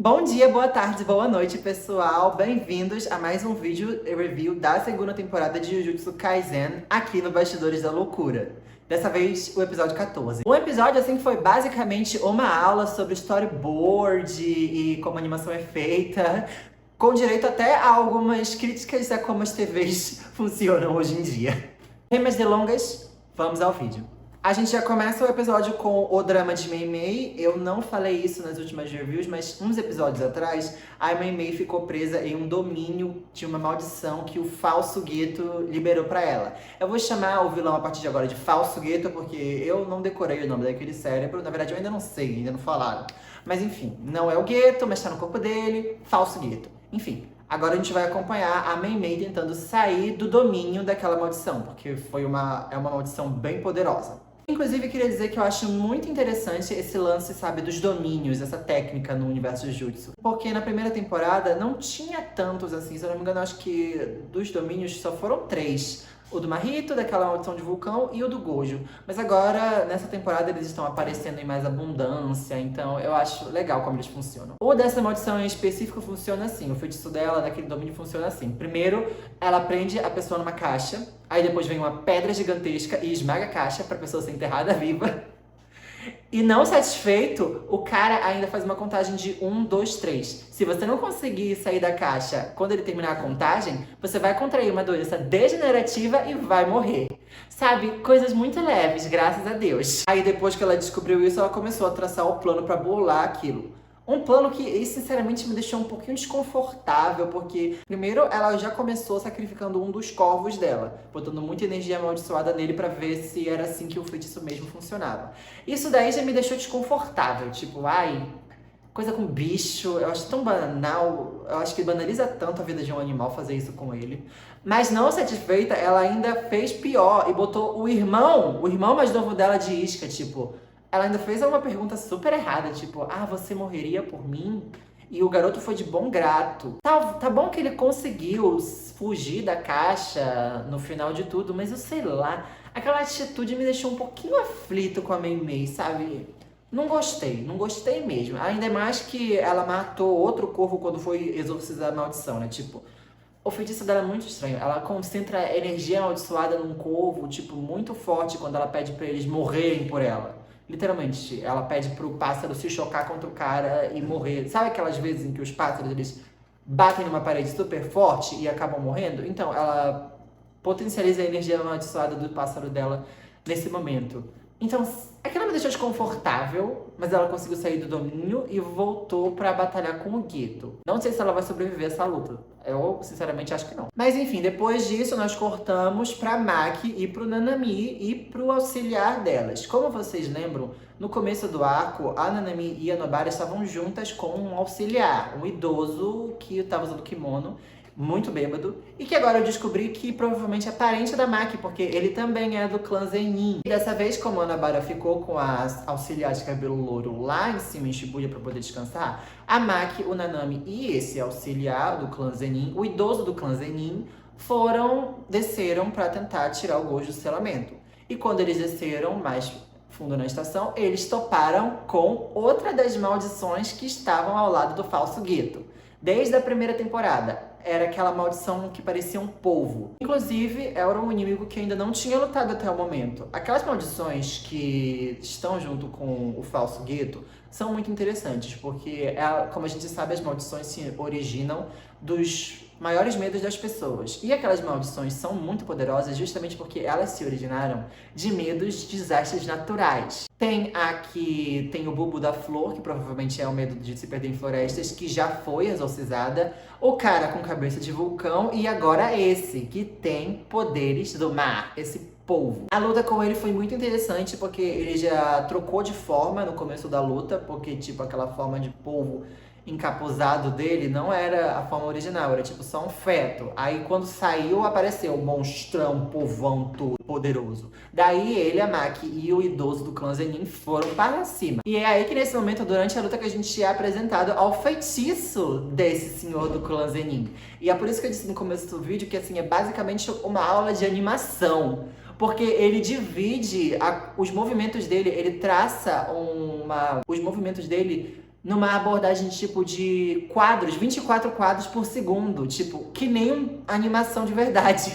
Bom dia, boa tarde, boa noite, pessoal. Bem-vindos a mais um vídeo review da segunda temporada de Jujutsu Kaisen aqui no Bastidores da Loucura. Dessa vez, o episódio 14. Um episódio, assim, que foi basicamente uma aula sobre storyboard e como a animação é feita, com direito até a algumas críticas a como as TVs funcionam hoje em dia. Sem mais delongas, vamos ao vídeo. A gente já começa o episódio com o drama de Mei Mei. Eu não falei isso nas últimas reviews, mas uns episódios atrás, a Mei Mei ficou presa em um domínio de uma maldição que o falso Geto liberou pra ela. Eu vou chamar o vilão a partir de agora de falso Geto, porque eu não decorei o nome daquele cérebro. Na verdade, eu ainda não sei, ainda não falaram. Mas enfim, não é o Geto, mas tá no corpo dele, falso Geto. Enfim, agora a gente vai acompanhar a Mei Mei tentando sair do domínio daquela maldição, porque é uma maldição bem poderosa. Inclusive, queria dizer que eu acho muito interessante esse lance, sabe, dos domínios, essa técnica no universo de Jujutsu. Porque na primeira temporada não tinha tantos assim, se eu não me engano, acho que dos domínios só foram 3. O do Mahito, daquela maldição de vulcão, e o do Gojo. Mas agora, nessa temporada, eles estão aparecendo em mais abundância, então eu acho legal como eles funcionam. O dessa maldição em específico funciona assim, o feitiço dela, daquele domínio, funciona assim. Primeiro, ela prende a pessoa numa caixa, aí depois vem uma pedra gigantesca e esmaga a caixa pra pessoa ser enterrada viva. E não satisfeito, o cara ainda faz uma contagem de 1, 2, 3. Se você não conseguir sair da caixa quando ele terminar a contagem, você vai contrair uma doença degenerativa e vai morrer. Sabe? Coisas muito leves, graças a Deus. Aí depois que ela descobriu isso, ela começou a traçar o plano pra bolar aquilo. Um plano que, sinceramente, me deixou um pouquinho desconfortável, porque, primeiro, ela já começou sacrificando um dos corvos dela, botando muita energia amaldiçoada nele pra ver se era assim que o feitiço mesmo funcionava. Isso daí já me deixou desconfortável, tipo, ai, coisa com bicho, eu acho tão banal, eu acho que banaliza tanto a vida de um animal fazer isso com ele. Mas não satisfeita, ela ainda fez pior e botou o irmão mais novo dela de isca, tipo... Ela ainda fez uma pergunta super errada, tipo, você morreria por mim? E o garoto foi de bom grato. Tá bom que ele conseguiu fugir da caixa no final de tudo, mas eu sei lá, aquela atitude me deixou um pouquinho aflito com a Mei Mei, sabe? Não gostei mesmo. Ainda mais que ela matou outro corvo quando foi exorcizar a maldição, né? Tipo, o feitiço dela é muito estranho. Ela concentra energia amaldiçoada num corvo, tipo, muito forte quando ela pede pra eles morrerem por ela. Literalmente, ela pede pro pássaro se chocar contra o cara e morrer. Sabe aquelas vezes em que os pássaros, eles batem numa parede super forte e acabam morrendo? Então, ela potencializa a energia amaldiçoada do pássaro dela nesse momento. Então, aquilo me deixou desconfortável, mas ela conseguiu sair do domínio e voltou pra batalhar com o Geto. Não sei se ela vai sobreviver a essa luta. Eu, sinceramente, acho que não. Mas, enfim, depois disso, nós cortamos pra Maki e pro Nanami e pro auxiliar delas. Como vocês lembram, no começo do arco, a Nanami e a Nobara estavam juntas com um auxiliar, um idoso que estava usando kimono, muito bêbado, e que agora eu descobri que provavelmente é parente da Maki, porque ele também é do clã Zenin. E dessa vez, como a Nobara ficou com a auxiliar de cabelo louro lá em cima em Shibuya pra poder descansar, a Maki, o Nanami e esse auxiliar do clã Zenin, o idoso do clã Zenin, desceram pra tentar tirar o Gojo do selamento. E quando eles desceram mais fundo na estação, eles toparam com outra das maldições que estavam ao lado do falso Geto. Desde a primeira temporada, era aquela maldição que parecia um polvo. Inclusive, era um inimigo que ainda não tinha lutado até o momento. Aquelas maldições que estão junto com o falso Geto são muito interessantes, porque, como a gente sabe, as maldições se originam dos maiores medos das pessoas. E aquelas maldições são muito poderosas justamente porque elas se originaram de medos de desastres naturais. Tem o bulbo da flor, que provavelmente é o medo de se perder em florestas, que já foi exorcizada. O cara com cabeça de vulcão e agora esse, que tem poderes do mar, esse polvo. A luta com ele foi muito interessante porque ele já trocou de forma no começo da luta, porque tipo aquela forma de polvo encapuzado dele não era a forma original, era tipo só um feto. Aí quando saiu, apareceu o monstrão, povão todo poderoso. Daí ele, a Maki e o idoso do clã Zenin foram para cima. E é aí que nesse momento, durante a luta, que a gente é apresentado ao feitiço desse senhor do clã Zenin. E é por isso que eu disse no começo do vídeo que assim, é basicamente uma aula de animação. Porque ele divide os movimentos dele, ele traça os movimentos dele numa abordagem tipo de quadros, 24 quadros por segundo, tipo, que nem animação de verdade.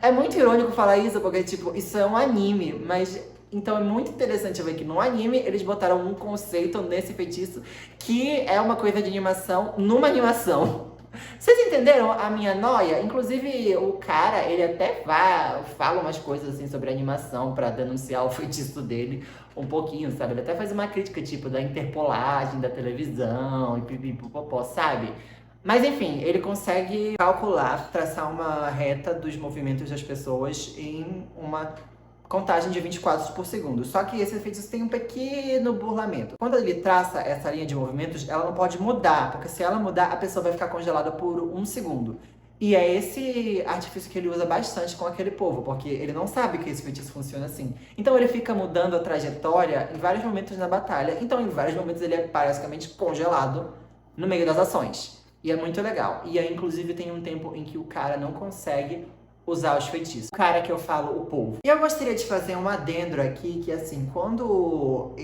É muito irônico falar isso, porque, tipo, isso é um anime, mas então é muito interessante ver que no anime eles botaram um conceito nesse feitiço que é uma coisa de animação numa animação. Vocês entenderam a minha noia? Inclusive, o cara, ele até fala umas coisas assim sobre animação pra denunciar o feitiço dele um pouquinho, sabe? Ele até faz uma crítica, tipo, da interpolagem da televisão e pipipopopó, sabe? Mas enfim, ele consegue calcular, traçar uma reta dos movimentos das pessoas em uma contagem de 20 quadros por segundo. Só que esse feitiço tem um pequeno burlamento. Quando ele traça essa linha de movimentos, ela não pode mudar, porque se ela mudar, a pessoa vai ficar congelada por 1 segundo. E é esse artifício que ele usa bastante com aquele povo, porque ele não sabe que esse feitiço funciona assim. Então ele fica mudando a trajetória em vários momentos na batalha. Então em vários momentos ele é basicamente congelado no meio das ações. E é muito legal. E aí, inclusive, tem um tempo em que o cara não consegue usar os feitiços. O cara que eu falo, o povo. E eu gostaria de fazer um adendo aqui, que assim, quando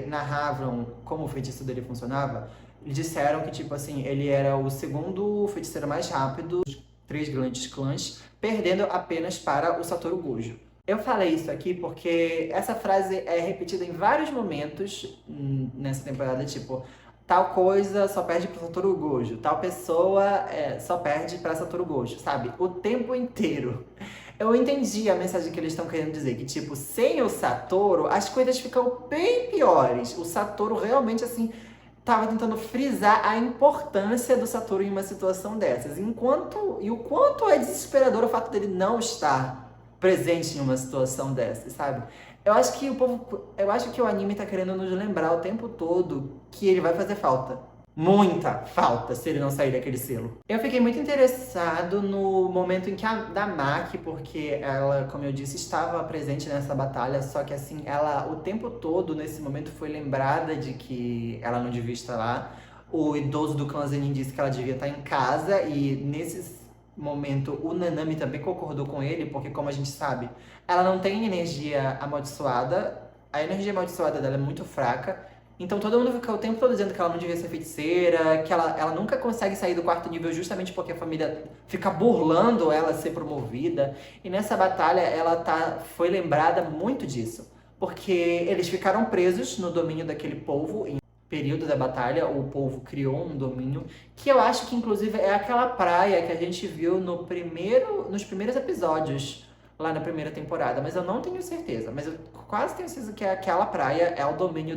narravam como o feitiço dele funcionava, eles disseram que, tipo assim, ele era o segundo feiticeiro mais rápido dos 3 grandes clãs, perdendo apenas para o Satoru Gojo. Eu falei isso aqui porque essa frase é repetida em vários momentos nessa temporada, tipo, tal coisa só perde pro Satoru Gojo, tal pessoa só perde pra Satoru Gojo, sabe? O tempo inteiro. Eu entendi a mensagem que eles estão querendo dizer, que tipo, sem o Satoru, as coisas ficam bem piores. O Satoru realmente, assim, tava tentando frisar a importância do Satoru em uma situação dessas. E o quanto é desesperador o fato dele não estar presente em uma situação dessas, sabe? Eu acho que o anime tá querendo nos lembrar o tempo todo que ele vai fazer falta. Muita falta se ele não sair daquele selo. Eu fiquei muito interessado no momento em que da Maki, porque ela, como eu disse, estava presente nessa batalha, só que assim, ela o tempo todo nesse momento foi lembrada de que ela não devia estar lá. O idoso do clã Zenin disse que ela devia estar em casa e nesse momento o Nanami também concordou com ele, porque como a gente sabe, ela não tem energia amaldiçoada, a energia amaldiçoada dela é muito fraca, então todo mundo fica o tempo todo dizendo que ela não devia ser feiticeira, que ela nunca consegue sair do 4º nível justamente porque a família fica burlando ela ser promovida, e nessa batalha ela foi lembrada muito disso, porque eles ficaram presos no domínio daquele povo em período da batalha, o povo criou um domínio que eu acho que inclusive é aquela praia que a gente viu nos primeiros episódios lá na primeira temporada, mas eu não tenho certeza, mas eu quase tenho certeza que aquela praia é o domínio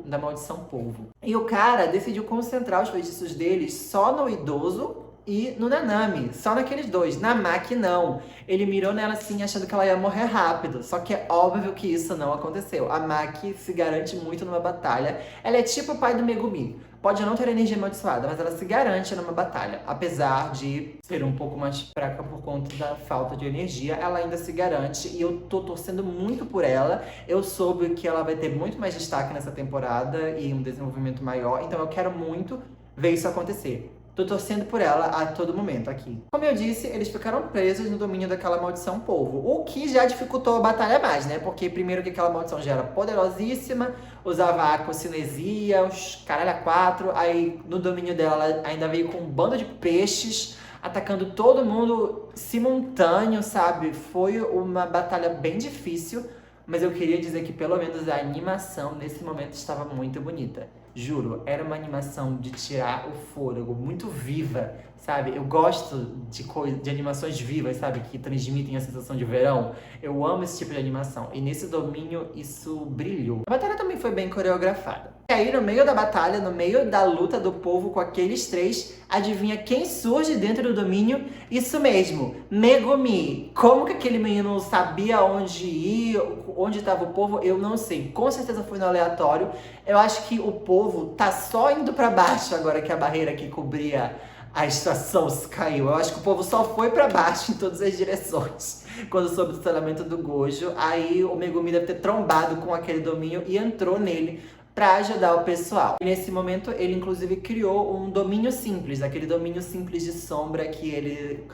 da maldição povo. E o cara decidiu concentrar os feitiços deles só no idoso e no Nanami, só naqueles dois. Na Maki, não. Ele mirou nela assim, achando que ela ia morrer rápido. Só que é óbvio que isso não aconteceu. A Maki se garante muito numa batalha. Ela é tipo o pai do Megumi. Pode não ter energia amaldiçoada, mas ela se garante numa batalha. Apesar de ser um pouco mais fraca por conta da falta de energia, ela ainda se garante. E eu tô torcendo muito por ela. Eu soube que ela vai ter muito mais destaque nessa temporada e um desenvolvimento maior. Então eu quero muito ver isso acontecer. Tô torcendo por ela a todo momento aqui. Como eu disse, eles ficaram presos no domínio daquela maldição povo. O que já dificultou a batalha mais, né? Porque primeiro que aquela maldição já era poderosíssima, usava a cocinesia, os caralho a 4. Aí no domínio dela ela ainda veio com um bando de peixes, atacando todo mundo simultâneo, sabe? Foi uma batalha bem difícil. Mas eu queria dizer que pelo menos a animação nesse momento estava muito bonita. Juro, era uma animação de tirar o fôlego, muito viva, sabe? Eu gosto de animações vivas, sabe? Que transmitem a sensação de verão. Eu amo esse tipo de animação. E nesse domínio, isso brilhou. A batalha também foi bem coreografada. E aí, no meio da batalha, no meio da luta do povo com aqueles 3, adivinha quem surge dentro do domínio? Isso mesmo, Megumi. Como que aquele menino sabia onde ir, onde estava o povo? Eu não sei. Com certeza foi no aleatório. Eu acho que o povo tá só indo pra baixo agora que a barreira que cobria a estação se caiu. Eu acho que o povo só foi pra baixo em todas as direções quando soube do treinamento do Gojo. Aí o Megumi deve ter trombado com aquele domínio e entrou nele para ajudar o pessoal. E nesse momento, ele inclusive criou um domínio simples, aquele domínio simples de sombra que ele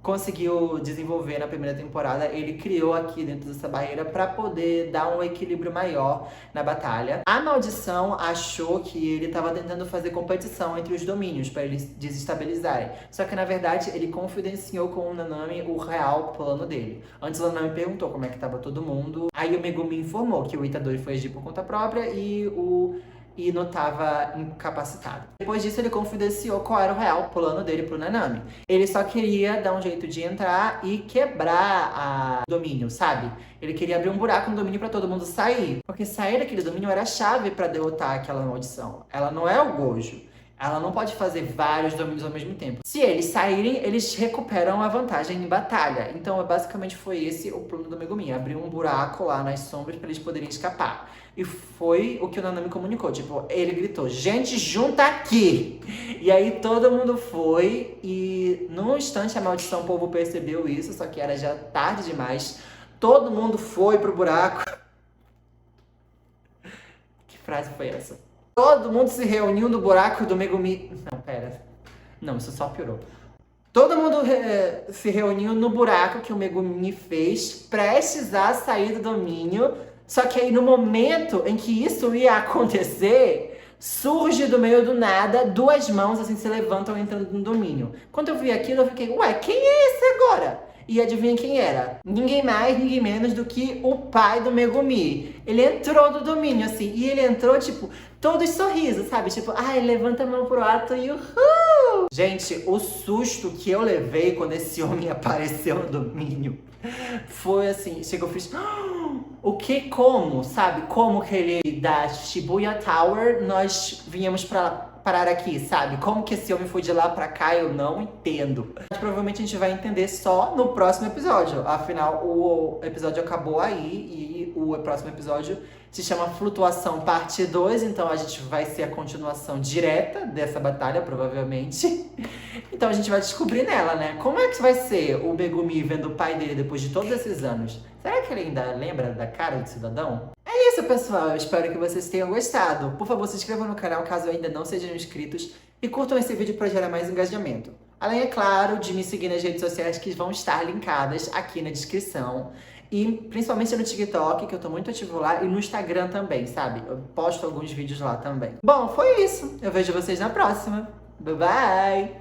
conseguiu desenvolver na primeira temporada, ele criou aqui dentro dessa barreira para poder dar um equilíbrio maior na batalha. A maldição achou que ele estava tentando fazer competição entre os domínios para eles desestabilizarem. Só que na verdade ele confidenciou com o Nanami o real plano dele. Antes o Nanami perguntou como é que estava todo mundo. Aí o Megumi informou que o Itadori foi agir por conta própria e o Ino estava incapacitado. Depois disso, ele confidenciou qual era o real plano dele pro Nanami. Ele só queria dar um jeito de entrar e quebrar o domínio, sabe? Ele queria abrir um buraco no domínio para todo mundo sair. Porque sair daquele domínio era a chave para derrotar aquela maldição. Ela não é o Gojo. Ela não pode fazer vários domínios ao mesmo tempo. Se eles saírem, eles recuperam a vantagem em batalha. Então, basicamente, foi esse o plano do Megumi. Abrir um buraco lá nas sombras para eles poderem escapar. E foi o que o Nanami comunicou. Tipo, ele gritou, gente, junta aqui! E aí todo mundo foi. E num instante a maldição, o povo percebeu isso. Só que era já tarde demais. Todo mundo foi pro buraco. Que frase foi essa? Todo mundo se reuniu no buraco do Megumi. Não, pera. Não, isso só piorou. Todo mundo se reuniu no buraco que o Megumi fez, prestes a sair do domínio. Só que aí, no momento em que isso ia acontecer, surge do meio do nada, duas mãos assim se levantam entrando no domínio. Quando eu vi aquilo, eu fiquei, ué, quem é esse agora? E adivinha quem era? Ninguém mais, ninguém menos do que o pai do Megumi. Ele entrou no domínio, assim, e ele entrou, tipo, todos sorrisos, sabe? Tipo, ai, levanta a mão pro alto e uhul! Gente, o susto que eu levei quando esse homem apareceu no domínio foi assim, chegou e fiz... O que, como, sabe? Como que ele, da Shibuya Tower, nós viemos parar aqui, sabe? Como que esse homem foi de lá pra cá, eu não entendo. Mas provavelmente a gente vai entender só no próximo episódio. Afinal, o episódio acabou aí e o próximo episódio se chama Flutuação Parte 2, então a gente vai ser a continuação direta dessa batalha, provavelmente. Então a gente vai descobrir nela, né? Como é que vai ser o Megumi vendo o pai dele depois de todos esses anos? Será que ele ainda lembra da cara do cidadão? É isso, pessoal. Eu espero que vocês tenham gostado. Por favor, se inscrevam no canal caso ainda não sejam inscritos e curtam esse vídeo para gerar mais engajamento. Além, é claro, de me seguir nas redes sociais que vão estar linkadas aqui na descrição. E principalmente no TikTok, que eu tô muito ativo lá, e no Instagram também, sabe? Eu posto alguns vídeos lá também. Bom, foi isso. Eu vejo vocês na próxima. Bye, bye!